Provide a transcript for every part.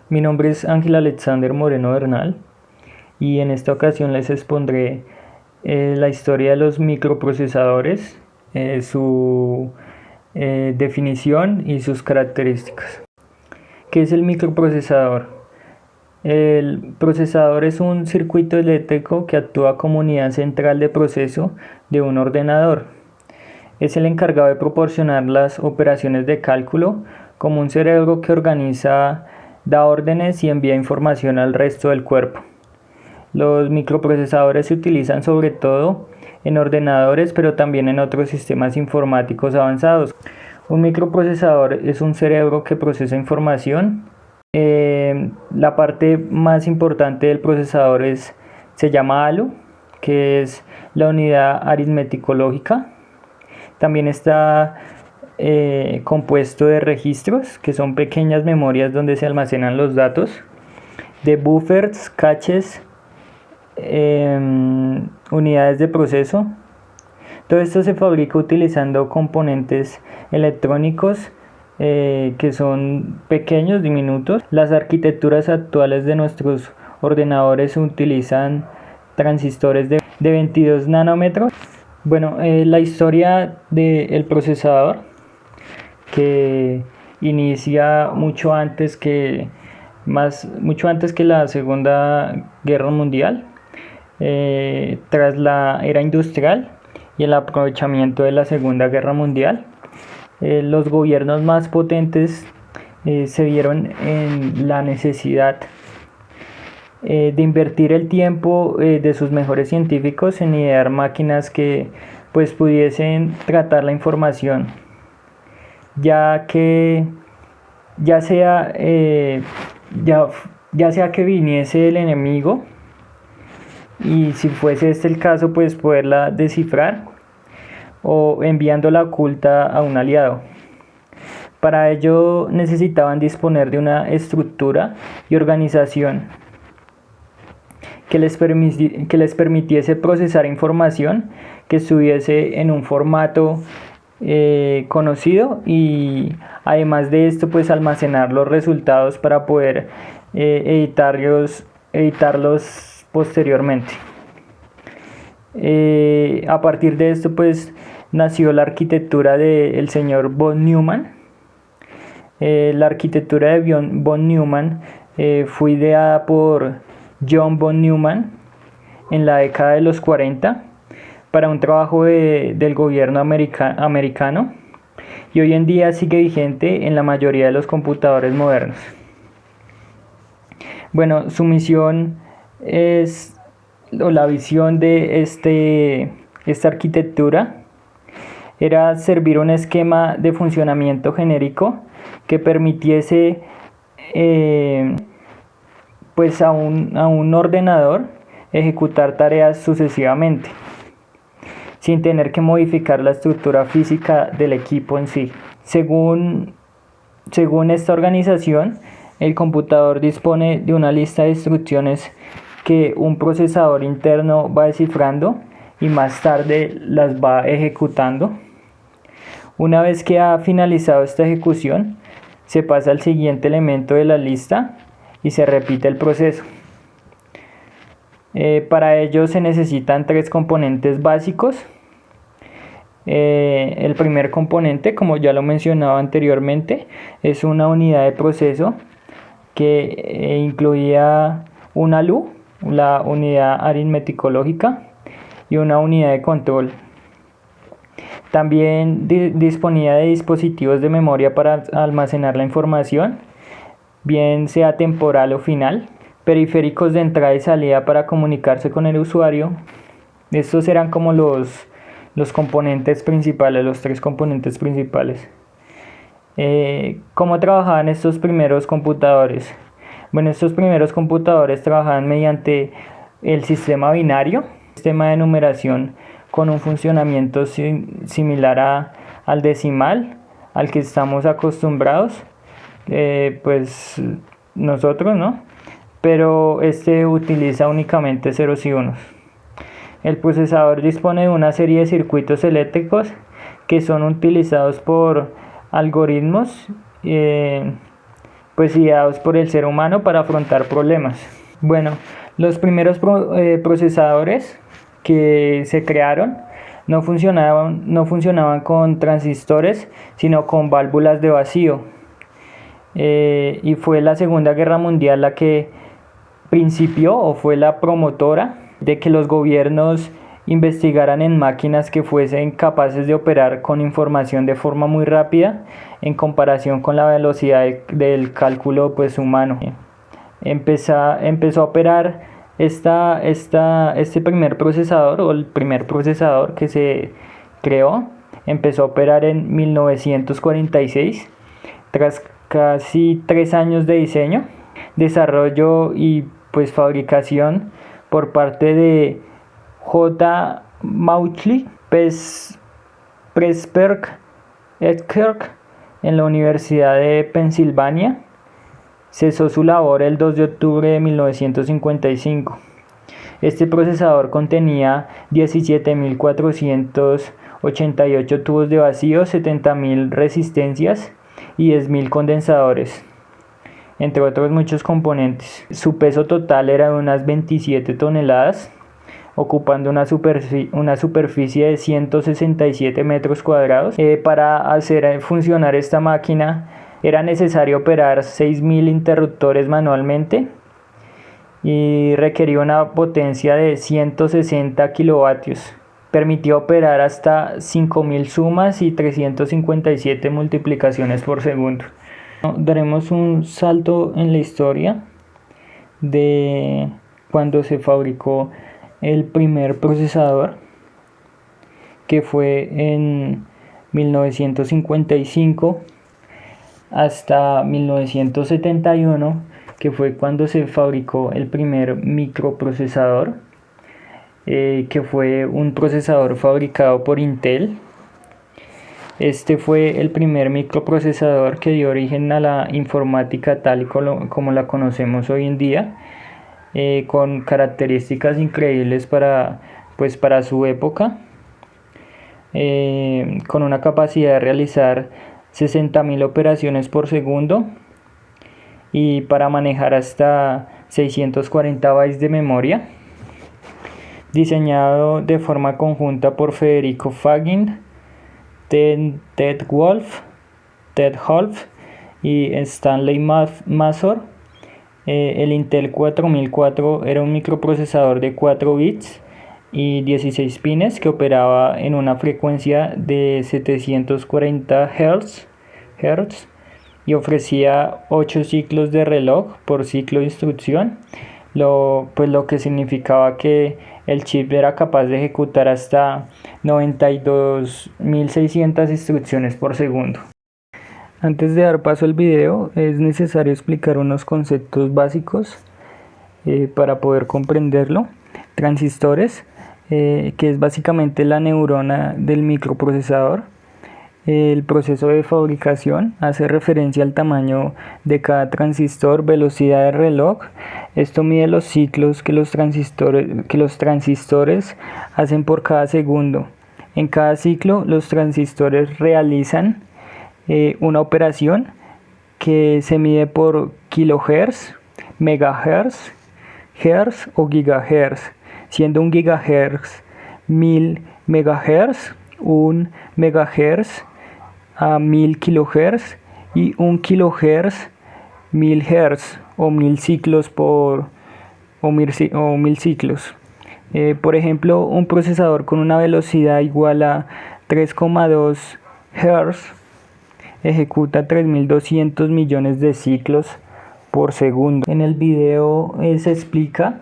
Mi nombre es Ángel Alexander Moreno Bernal y en esta ocasión les expondré la historia de los microprocesadores, su definición y sus características. ¿Qué es el microprocesador? El procesador es un circuito eléctrico que actúa como unidad central de proceso de un ordenador. Es el encargado de proporcionar las operaciones de cálculo, como un cerebro que organiza, da órdenes y envía información al resto del cuerpo. Los microprocesadores se utilizan sobre todo en ordenadores, pero también en otros sistemas informáticos avanzados. Un microprocesador es un cerebro que procesa información. La parte más importante del procesador se llama ALU, que es la unidad aritmético-lógica. También está compuesto de registros, que son pequeñas memorias donde se almacenan los datos, de buffers, caches, unidades de proceso. Todo esto se fabrica utilizando componentes electrónicos que son pequeños, diminutos. Las arquitecturas actuales de nuestros ordenadores utilizan transistores de 22 nanómetros. Bueno, la historia del procesador, que inicia mucho antes que la Segunda Guerra Mundial, tras la era industrial y el aprovechamiento de la Segunda Guerra Mundial. Los gobiernos más potentes se vieron en la necesidad de invertir el tiempo de sus mejores científicos en idear máquinas que pues pudiesen tratar la información, ya sea que viniese el enemigo, y si fuese este el caso, pues poderla descifrar, o enviándola oculta a un aliado. Para ello necesitaban disponer de una estructura y organización que les permitiese procesar información que estuviese en un formato conocido, y además de esto pues almacenar los resultados para poder editarlos posteriormente. A partir de esto pues nació la arquitectura del señor von Neumann. La arquitectura de von Neumann fue ideada por John von Neumann en la década de los 40 para un trabajo del gobierno americano, y hoy en día sigue vigente en la mayoría de los computadores modernos. Bueno, su misión o la visión de esta arquitectura era servir un esquema de funcionamiento genérico que permitiese pues a un ordenador ejecutar tareas sucesivamente, sin tener que modificar la estructura física del equipo en sí. Según esta organización, el computador dispone de una lista de instrucciones que un procesador interno va descifrando y más tarde las va ejecutando. Una vez que ha finalizado esta ejecución, se pasa al siguiente elemento de la lista y se repite el proceso. Para ello se necesitan 3 componentes básicos. El primer componente, como ya lo mencionaba anteriormente, es una unidad de proceso que incluía una LU, la unidad aritmético-lógica, y una unidad de control. También disponía de dispositivos de memoria para almacenar la información, bien sea temporal o final, periféricos de entrada y salida para comunicarse con el usuario. Estos eran como los componentes principales, los 3 componentes principales. ¿Cómo trabajaban estos primeros computadores? Bueno, estos primeros computadores trabajaban mediante el sistema binario, sistema de numeración con un funcionamiento similar al decimal, al que estamos acostumbrados, pues nosotros, ¿no? Pero este utiliza únicamente ceros y unos. El procesador dispone de una serie de circuitos eléctricos que son utilizados por algoritmos pues ideados por el ser humano para afrontar problemas. Bueno, los primeros procesadores que se crearon no funcionaban con transistores, sino con válvulas de vacío. Y fue la Segunda Guerra Mundial la que principió o fue la promotora de que los gobiernos investigaran en máquinas que fuesen capaces de operar con información de forma muy rápida en comparación con la velocidad del cálculo pues humano. Empezó a operar este primer procesador, o el primer procesador que se creó, empezó a operar en 1946 tras casi 3 años de diseño, desarrollo y pues fabricación por parte de J. Mauchly Pressberg Eckert en la Universidad de Pensilvania. Cesó su labor el 2 de octubre de 1955. Este procesador contenía 17.488 tubos de vacío, 70.000 resistencias y 10.000 condensadores, entre otros muchos componentes. Su peso total era de unas 27 toneladas, ocupando una superficie de 167 metros cuadrados. Para hacer funcionar esta máquina era necesario operar 6.000 interruptores manualmente y requería una potencia de 160 kilovatios. Permitía operar hasta 5.000 sumas y 357 multiplicaciones por segundo. Daremos un salto en la historia de cuando se fabricó el primer procesador, que fue en 1955 hasta 1971, que fue cuando se fabricó el primer microprocesador, que fue un procesador fabricado por Intel. Este fue el primer microprocesador que dio origen a la informática tal y como la conocemos hoy en día, con características increíbles para su época, con una capacidad de realizar 60.000 operaciones por segundo y para manejar hasta 640 bytes de memoria. Diseñado de forma conjunta por Federico Fagin, Ted Wolf y Stanley Mazur. El Intel 4004 era un microprocesador de 4 bits y 16 pines que operaba en una frecuencia de 740 Hz y ofrecía 8 ciclos de reloj por ciclo de instrucción, lo que significaba que el chip era capaz de ejecutar hasta 92.600 instrucciones por segundo. Antes de dar paso al video, es necesario explicar unos conceptos básicos para poder comprenderlo. Transistores, que es básicamente la neurona del microprocesador. El proceso de fabricación hace referencia al tamaño de cada transistor, velocidad de reloj. Esto mide los ciclos que los transistores hacen por cada segundo. En cada ciclo, los transistores realizan una operación que se mide por kilohertz, megahertz, hertz o gigahertz, siendo un gigahertz 1000 megahertz, un megahertz a 1000 kilohertz y un kilohertz 1000 hertz o 1000 ciclos o 1000 ciclos. Por ejemplo, un procesador con una velocidad igual a 3,2 Hz ejecuta 3.200 millones de ciclos por segundo. En el video se explica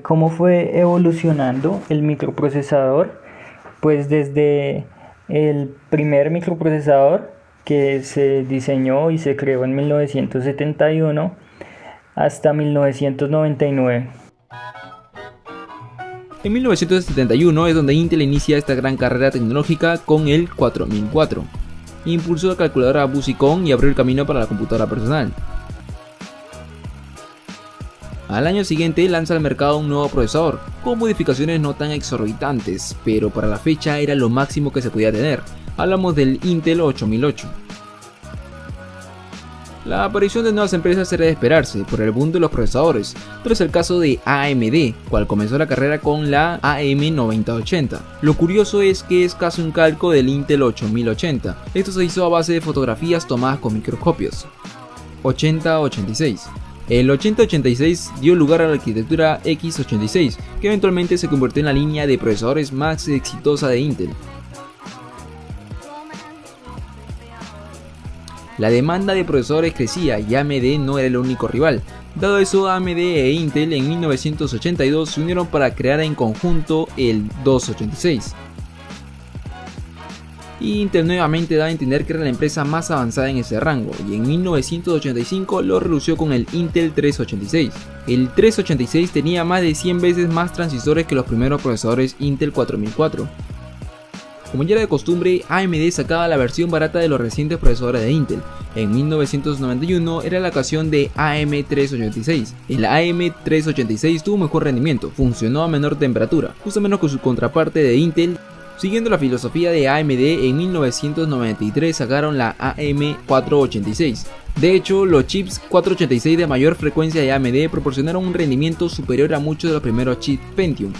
cómo fue evolucionando el microprocesador, pues desde el primer microprocesador que se diseñó y se creó en 1971 hasta 1999. En 1971 es donde Intel inicia esta gran carrera tecnológica con el 4004. Impulsó la calculadora Busicom y abrió el camino para la computadora personal. Al año siguiente lanza al mercado un nuevo procesador, con modificaciones no tan exorbitantes, pero para la fecha era lo máximo que se podía tener. Hablamos del Intel 8008. La aparición de nuevas empresas era de esperarse por el boom de los procesadores, pero es el caso de AMD, cual comenzó la carrera con la AM9080. Lo curioso es que es casi un calco del Intel 8080, esto se hizo a base de fotografías tomadas con microscopios. 8086. El 8086 dio lugar a la arquitectura x86, que eventualmente se convirtió en la línea de procesadores más exitosa de Intel. La demanda de procesadores crecía y AMD no era el único rival. Dado eso, AMD e Intel en 1982 se unieron para crear en conjunto el 286. Y Intel nuevamente da a entender que era la empresa más avanzada en ese rango, y en 1985 lo relució con el Intel 386. El 386 tenía más de 100 veces más transistores que los primeros procesadores Intel 4004. Como ya era de costumbre, AMD sacaba la versión barata de los recientes procesadores de Intel. En 1991 era la ocasión de AM386. El AM386 tuvo mejor rendimiento, funcionó a menor temperatura, justo menos que su contraparte de Intel. Siguiendo la filosofía de AMD, en 1993 sacaron la AM486. De hecho, los chips 486 de mayor frecuencia de AMD proporcionaron un rendimiento superior a muchos de los primeros chips Pentium.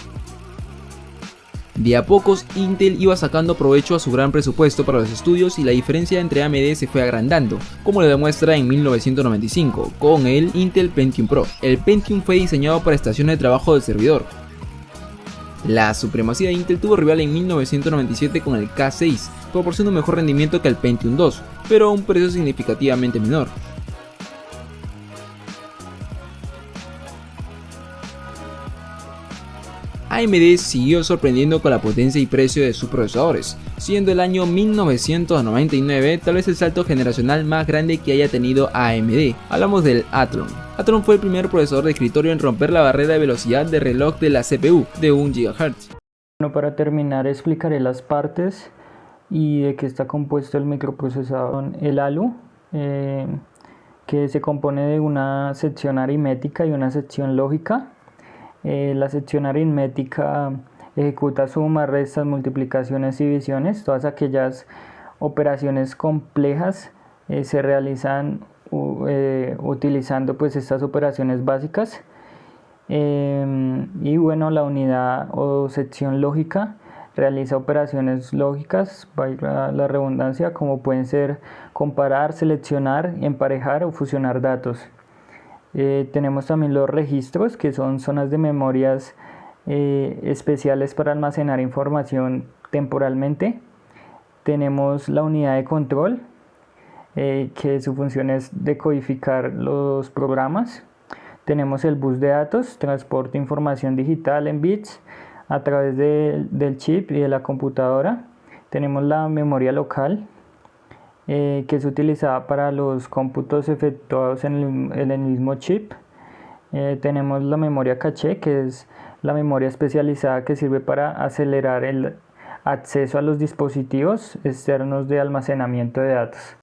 De a pocos, Intel iba sacando provecho a su gran presupuesto para los estudios y la diferencia entre AMD se fue agrandando, como lo demuestra en 1995 con el Intel Pentium Pro. El Pentium fue diseñado para estaciones de trabajo del servidor. La supremacía de Intel tuvo rival en 1997 con el K6, proporcionando un mejor rendimiento que el Pentium 2, pero a un precio significativamente menor. AMD siguió sorprendiendo con la potencia y precio de sus procesadores, siendo el año 1999 tal vez el salto generacional más grande que haya tenido AMD. Hablamos del Athlon. Athlon fue el primer procesador de escritorio en romper la barrera de velocidad de reloj de la CPU de 1 GHz. Bueno, para terminar explicaré las partes y de qué está compuesto el microprocesador. El ALU, que se compone de una sección aritmética y una sección lógica. La sección aritmética ejecuta sumas, restas, multiplicaciones y divisiones. Todas aquellas operaciones complejas se realizan utilizando pues estas operaciones básicas. Y bueno, la unidad o sección lógica realiza operaciones lógicas, valga la redundancia, como pueden ser comparar, seleccionar, emparejar o fusionar datos. Tenemos también los registros, que son zonas de memorias especiales para almacenar información temporalmente. Tenemos la unidad de control, que su función es decodificar los programas. Tenemos el bus de datos, transporta información digital en bits a través del chip y de la computadora. Tenemos la memoria local, que es utilizada para los cómputos efectuados en el mismo chip. Tenemos la memoria caché, que es la memoria especializada que sirve para acelerar el acceso a los dispositivos externos de almacenamiento de datos.